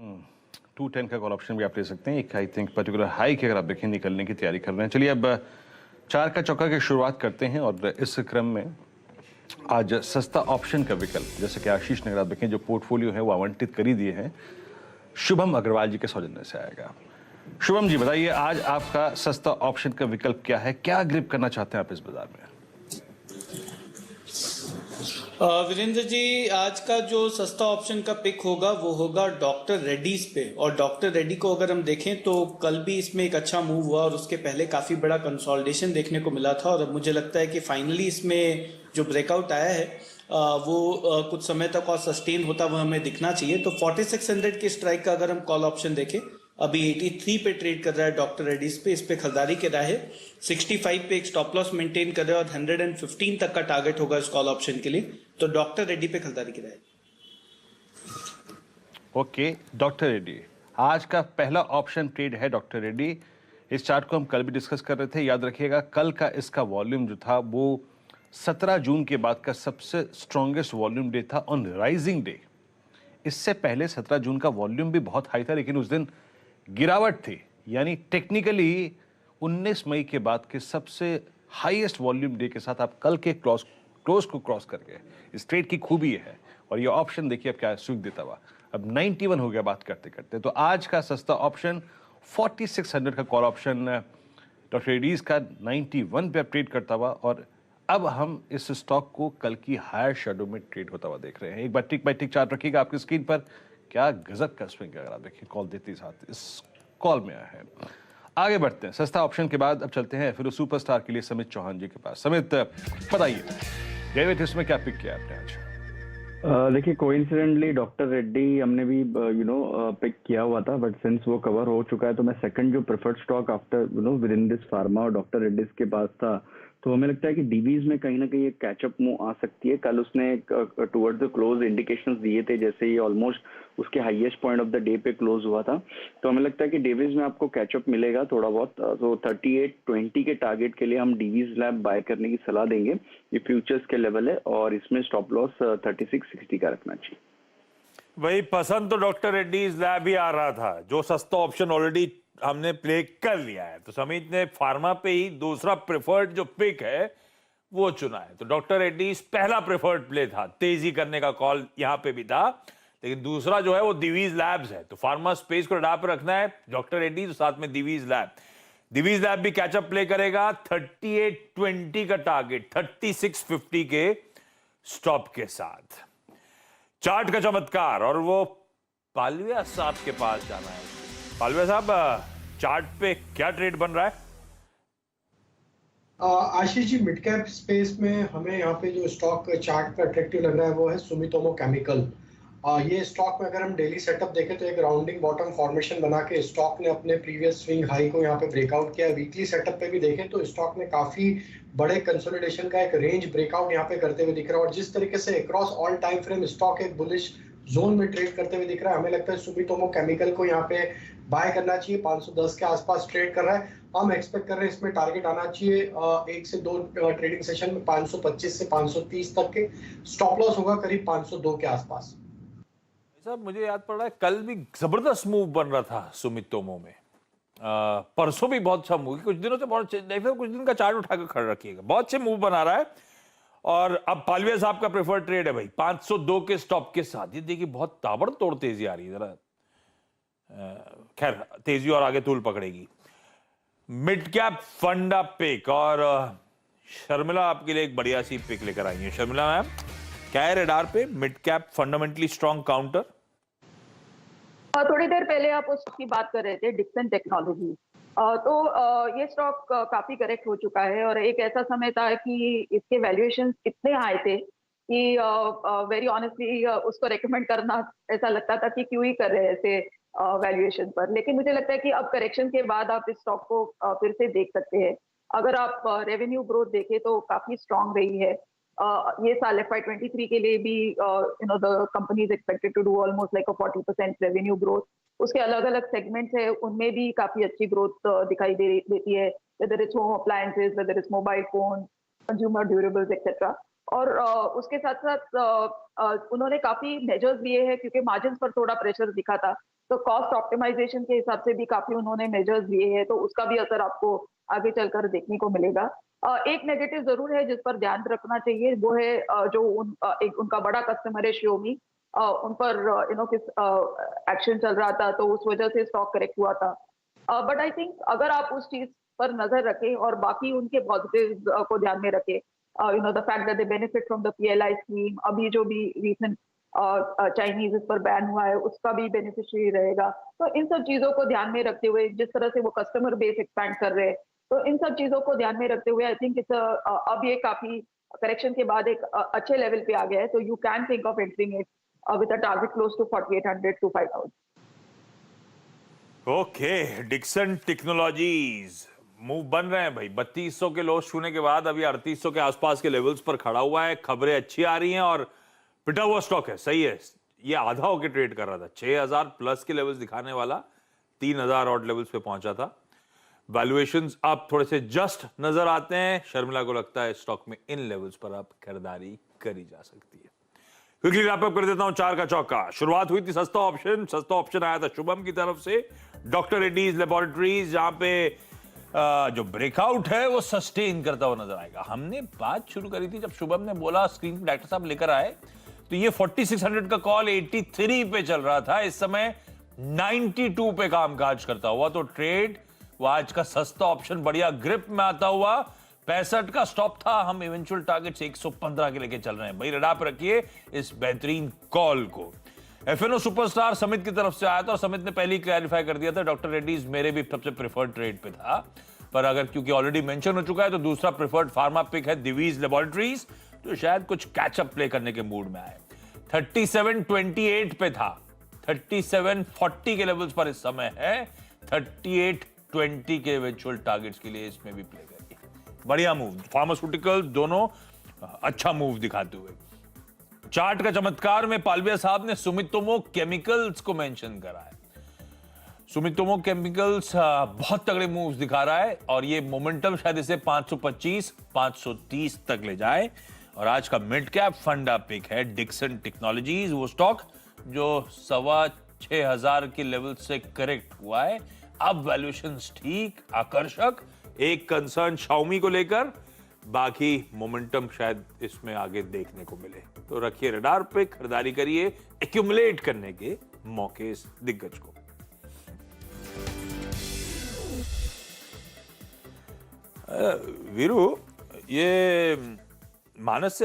210 का call option भी आप ले सकते हैं। एक आई थिंक पर्टिकुलर हाई की अगर आप देखें निकलने की तैयारी कर रहे हैं। चलिए अब 4 का चौका की शुरुआत करते हैं और इस क्रम में आज सस्ता ऑप्शन का विकल्प, जैसे कि आशीष ने अगर आप देखें जो पोर्टफोलियो है वो आवंटित कर ही दिए हैं, शुभम अग्रवाल जी के सौजन्य से आएगा। शुभम जी बताइए, आज आपका सस्ता ऑप्शन का विकल्प क्या है, क्या ग्रिप करना चाहते हैं आप इस बाजार में? वीरेंद्र जी, आज का जो सस्ता ऑप्शन का पिक होगा वो होगा डॉक्टर रेड्डीज पे। और डॉक्टर रेड्डी को अगर हम देखें तो कल भी इसमें एक अच्छा मूव हुआ और उसके पहले काफी बड़ा कंसोलिडेशन देखने को मिला था, और अब मुझे लगता है कि फाइनली इसमें जो ब्रेकआउट आया है वो कुछ समय तक और सस्टेन होता हुआ हमें दिखना चाहिए। तो 4600 के स्ट्राइक का अगर हम कॉल ऑप्शन देखें, अभी 83 पे ट्रेड कर रहा है डॉक्टर रेड्डीज पे, इस पे खरीदारी के राह है। 65 पे एक स्टॉप लॉस मेंटेन कर रहा है और 115 तक का टारगेट होगा इस कॉल ऑप्शन के लिए, तो डॉक्टर रेड्डी पे खरीदारी की राह है। ओके, डॉक्टर रेड्डी आज का पहला ऑप्शन ट्रेड है। डॉक्टर रेड्डी, इस चार्ट को हम कल भी डिस्कस कर रहे थे, याद रखिएगा कल का इसका वॉल्यूम जो था वो 17 जून के बाद का सबसे स्ट्रॉन्गेस्ट वॉल्यूम डे था ऑन राइजिंग डे। इससे पहले 17 जून का वॉल्यूम भी बहुत हाई था, लेकिन उस दिन गिरावट थी, यानी टेक्निकली 19 मई के बाद के सबसे हाईएस्ट वॉल्यूम डे के साथ आप कल के क्लोज को क्रॉस कर गए। इस ट्रेड की खूबी ये है। और ये ऑप्शन देखिए अब क्या सुख देता हुआ, अब 91 हो गया बात करते करते। तो आज का सस्ता ऑप्शन 4600 का कॉल ऑप्शन डॉक्टर रेड्डीज का 91 पे ट्रेड करता हुआ, और अब हम इस स्टॉक को कल की हायर शेडो में ट्रेड होता हुआ देख रहे हैं। एक बार टिक बाय टिक चार्ट रखिएगा आपकी स्क्रीन पर, क्या गजब का स्विंग अगर आप देखिए कॉल देते साथ इस कॉल में आया है। आगे बढ़ते हैं, सस्ता ऑप्शन के बाद अब चलते हैं फिर सुपरस्टार के लिए समित चौहान जी के पास। समित बताइए, डेविड इसमें क्या पिक किया आपने आज? देखिए, कोइंसिडेंटली डॉक्टर रेड्डी हमने भी पिक किया हुआ था, बट सिंस वो कवर हो चुका है तो मैं सेकंड जो preferred stock after with in this pharma और डॉक्टर रेड्डीज के पास था, तो हमें लगता है कि डीवीज में कहीं ना कहीं एक कैचअप मूव आ सकती है। कल उसने टुवर्ड्स द क्लोज इंडिकेशंस दिए थे, जैसे ही ऑलमोस्ट उसके highest point of the day पे क्लोज हुआ था, तो हमें लगता है कि डीवीज में आपको कैचअप मिलेगा थोड़ा बहुत। तो 3820 के टारगेट के लिए हम डीवीज लैब बाय करने की सलाह देंगे। ये फ्यूचर्स के लेवल है और इसमें स्टॉप लॉस 3660 का रखना चाहिए। वही पसंद तो डॉक्टर रेड्डीज लैब ही आ रहा था, जो सस्ता ऑप्शन ऑलरेडी हमने प्ले कर लिया है। तो समीत ने फार्मा पे ही दूसरा प्रेफर्ड जो पिक है वो चुना है। तो डॉक्टर रेड्डीज पहला प्रेफर्ड प्ले था, तेजी करने का कॉल यहां पे भी था, लेकिन दूसरा जो है वो दिवीज लैब्स है। तो फार्मा स्पेस को रडार पर रखना है डॉक्टर रेड्डीज, तो साथ में दिवीज लैब। दिवीज लैब भी कैचअप प्ले करेगा 3820 का टारगेट 3650 के स्टॉप के साथ। चार्ट का चमत्कार, और वो पालविया साहब के पास जाना है। पालविया साहब, चार्ट पे क्या ट्रेड बन रहा है? Ashish ji, mid cap space में हमें यहाँ पे जो स्टॉक चार्ट पे अट्रैक्टिव लग रहा है वो है सुमितोमो केमिकल। ये स्टॉक में अगर हम डेली सेटअप देखें तो एक राउंडिंग बॉटम फॉर्मेशन बना के स्टॉक ने अपने प्रीवियस स्विंग हाई को यहाँ पे ब्रेकआउट किया है। वीकली सेटअप पे भी देखें तो स्टॉक ने काफी बड़े कंसोलिडेशन का एक रेंज ब्रेकआउट यहाँ पे करते हुए दिख रहा है, और जिस तरीके से across all time frame stock एक बुलिश जोन में ट्रेड करते हुए दिख रहा है, हमें लगता है सुमितोमो केमिकल को यहाँ पे बाय करना चाहिए। 510 के आसपास ट्रेड कर रहा है, हम एक्सपेक्ट कर रहे हैं इसमें टारगेट आना चाहिए 1 से 2 ट्रेडिंग सेशन में 525 से 530 तक के। स्टॉप लॉस होगा करीब 502 के आसपास। साहब, मुझे याद पड़ रहा है कल भी जबरदस्त मूव बन रहा था सुमितोमो में, परसों भी बहुत अच्छा मूव, कुछ दिनों से बहुत देखते, कुछ दिन का चार्ट उठाकर खड़ा रखिएगा, बहुत अच्छे मूव बना रहा है। और अब पालविया साहब का प्रेफर्ड ट्रेड है भाई 502 के स्टॉप के साथ। ये देखिए बहुत ताबड़तोड़ तेजी आ रही है, जरा खैर तेजी और आगे तूल पकड़ेगी। मिड कैप फंडा पिक, और शर्मिला आपके लिए एक बढ़िया सी पिक लेकर आई है। शर्मिला मैम, क्या है रडार पे? Mid cap fundamentally strong counter. थोड़ी देर पहले आप उसकी बात कर रहे थे, डिक्सन टेक्नोलॉजी। तो ये स्टॉक काफी करेक्ट हो चुका है, और एक ऐसा समय था कि इसके वैल्यूएशन इतने हाई थे कि वेरी ऑनेस्टली उसको रेकमेंड करना ऐसा लगता था कि क्यों ही कर रहे हैं ऐसे वैल्यूएशन पर। लेकिन मुझे लगता है कि अब करेक्शन के बाद आप इस स्टॉक को फिर से देख सकते हैं। अगर आप रेवेन्यू ग्रोथ देखें तो काफी स्ट्रांग रही है। ये साल FY23 के लिए भी the company is expected to do almost like 40% revenue growth. उसके अलग अलग सेगमेंट्स है, उनमें भी काफी अच्छी ग्रोथ दिखाई देती है, whether its home appliances, whether it's mobile phone, consumer durables etcetera. और उसके साथ साथ उन्होंने काफी मेजर्स लिए हैं, क्योंकि मार्जिन पर थोड़ा प्रेशर दिखा था, तो कॉस्ट ऑप्टिमाइजेशन के हिसाब से भी काफी उन्होंने मेजर्स लिए हैं, तो उसका भी असर आपको आगे चलकर देखने को मिलेगा। एक नेगेटिव जरूर है जिस पर ध्यान रखना चाहिए, वो है एक उनका बड़ा कस्टमर है Xiaomi, उन पर किस एक्शन चल रहा था, तो उस वजह से स्टॉक करेक्ट हुआ था। बट आई थिंक अगर आप उस चीज पर नजर रखें और बाकी उनके पॉजिटिव को ध्यान में रखें, the fact that they benefit from the PLI scheme, अभी जो भी रीसेंट चाइनीज इस पर बैन हुआ है उसका भी बेनिफिशियरी रहेगा। तो इन सब चीजों को ध्यान में रखते हुए, जिस तरह से वो कस्टमर बेस एक्सपैंड कर रहे हैं, तो इन सब चीजों को ध्यान में रखते हुए आई थिंक अब ये काफी करेक्शन के बाद एक अच्छे लेवल पे आ गया है, तो you can think of entering it with a target close to 4800 to 5000। Okay, Dixon technologies move बन रहे हैं भाई। 3200 के लो छूने के बाद अभी 3800 के आसपास के लेवल्स पर खड़ा हुआ है। खबरें अच्छी आ रही हैं और पिटा हुआ स्टॉक है, सही है। ये आधा होकर ट्रेड कर रहा था, 6000 प्लस के लेवल्स दिखाने वाला 3000 ऑड लेवल्स पे पहुंचा था। वैल्यूएशंस अब थोड़े से जस्ट नजर आते हैं। शर्मिला को लगता है स्टॉक में इन लेवल्स पर अब खरीदारी करी जा सकती है। क्विकली रैप अप कर देता हूं चार का चौका। शुरुआत हुई थी सस्ता ऑप्शन आया था शुभम की तरफ से, डॉक्टर रेड्डीज लेबोरेटरीज, जहां पे जो ब्रेकआउट है वो सस्टेन करता हुआ नजर आएगा। हमने बात शुरू करी थी जब शुभम ने बोला स्क्रीन पे डॉक्टर साहब लेकर आए, तो ये 4600 का कॉल 83 पे चल रहा था, इस समय 92 पे कामकाज करता हुआ। तो ट्रेड वो आज का सस्ता ऑप्शन बढ़िया ग्रिप में आता हुआ। 65 का स्टॉप था, हम इवेंचुअल टारगेट 115 के लेके चल रहे हैं भाई। रडा पर रखिए इस बेहतरीन कॉल को। FNO सुपरस्टार समित की तरफ से आया था और समित ने पहले ही क्लैरिफाई कर दिया था डॉक्टर रेड्डीज मेरे भी सबसे प्रेफर्ड ट्रेड पे था, पर अगर क्योंकि ऑलरेडी मेंशन हो चुका है तो दूसरा प्रेफर्ड फार्मा पिक है दिवीज लेबोरेटरीज, तो शायद कुछ कैचअप प्ले करने के मूड में आए। 3728 पे था, 3740 के लेवल्स पर इस समय है, 3820 के इवेंचुअल टारगेट्स के लिए इसमें भी प्ले करिए। बढ़िया मूव, फार्मास्यूटिकल दोनों अच्छा मूव दिखाते हुए। चार्ट का चमत्कार में पालविया साहब ने सुमितोमो केमिकल्स को मेंशन करा है। सुमितोमो केमिकल्स बहुत तगड़े मूव्स दिखा रहा है और ये मोमेंटम शायद इसे 525 530 तक ले जाए। और आज का मिड कैप फंडा पिक है डिक्सन टेक्नोलॉजीज, वो स्टॉक जो 6500 के लेवल से करेक्ट हुआ है। अब वैल्यूएशंस ठीक, आकर्षक, एक कंसर्न Xiaomi को लेकर, बाकी मोमेंटम शायद इसमें आगे देखने को मिले। तो रखिए रडार पे, खरीदारी करिए, एक्यूमुलेट करने के मौके इस दिग्गज को। वीरू, ये मानस से